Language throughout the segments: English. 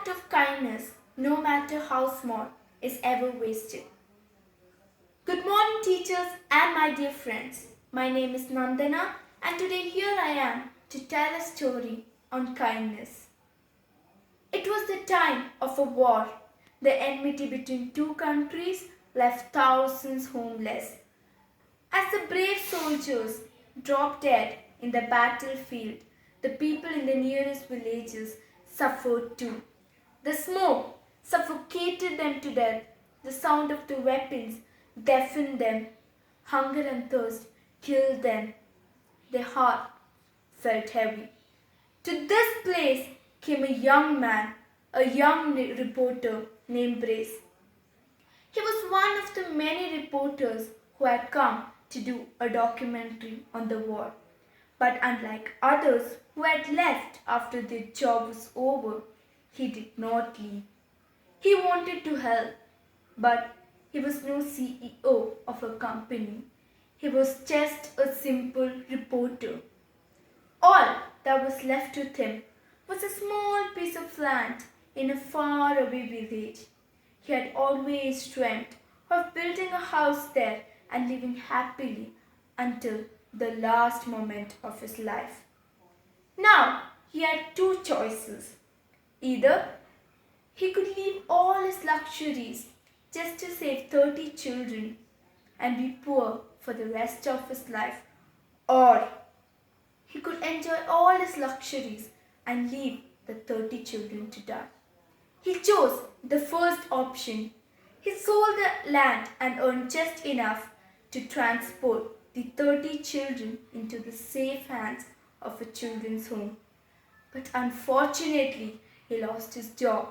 act of kindness, no matter how small, is ever wasted. Good morning, teachers and my dear friends. My name is Nandana, and today here I am to tell a story on kindness. It was the time of a war. The enmity between two countries left thousands homeless. As the brave soldiers dropped dead in the battlefield, the people in the nearest villages suffered too. The smoke suffocated them to death. The sound of the weapons deafened them. Hunger and thirst killed them. Their heart felt heavy. To this place came a young man, a young reporter named Brace. He was one of the many reporters who had come to do a documentary on the war. But unlike others who had left after their job was over, he did not leave. He wanted to help, but he was no CEO of a company. He was just a simple reporter. All that was left with him was a small piece of land in a faraway village. He had always dreamt of building a house there and living happily until the last moment of his life. Now he had two choices. Either he could leave all his luxuries just to save 30 children and be poor for the rest of his life, or he could enjoy all his luxuries and leave the 30 children to die. He chose the first option. He sold the land and earned just enough to transport the 30 children into the safe hands of a children's home. But unfortunately, he lost his job.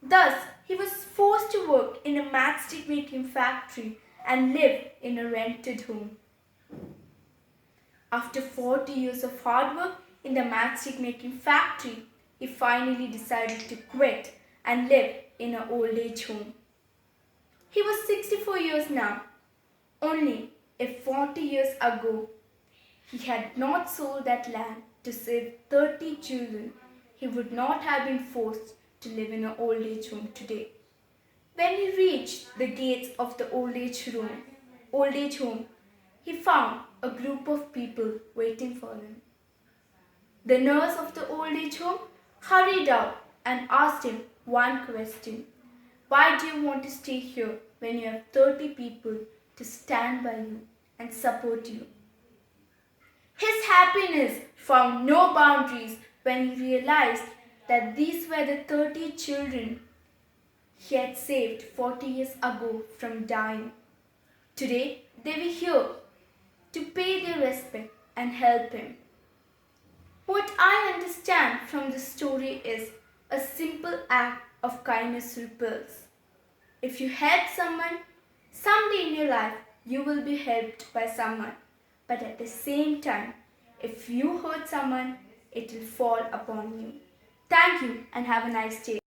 Thus, he was forced to work in a matchstick making factory and live in a rented home. After 40 years of hard work in the matchstick making factory, he finally decided to quit and live in an old age home. He was 64 years now. Only if 40 years ago he had not sold that land to save 30 children, he would not have been forced to live in an old age home today. When he reached the gates of the old age home, he found a group of people waiting for him. The nurse of the old age home hurried out and asked him one question. Why do you want to stay here when you have 30 people to stand by you and support you? His happiness found no boundaries when he realized that these were the 30 children he had saved 40 years ago from dying. Today, they were here to pay their respect and help him. What I understand from this story is a simple act of kindness repels. If you help someone, someday in your life you will be helped by someone. But at the same time, if you hurt someone, it will fall upon you. Thank you and have a nice day.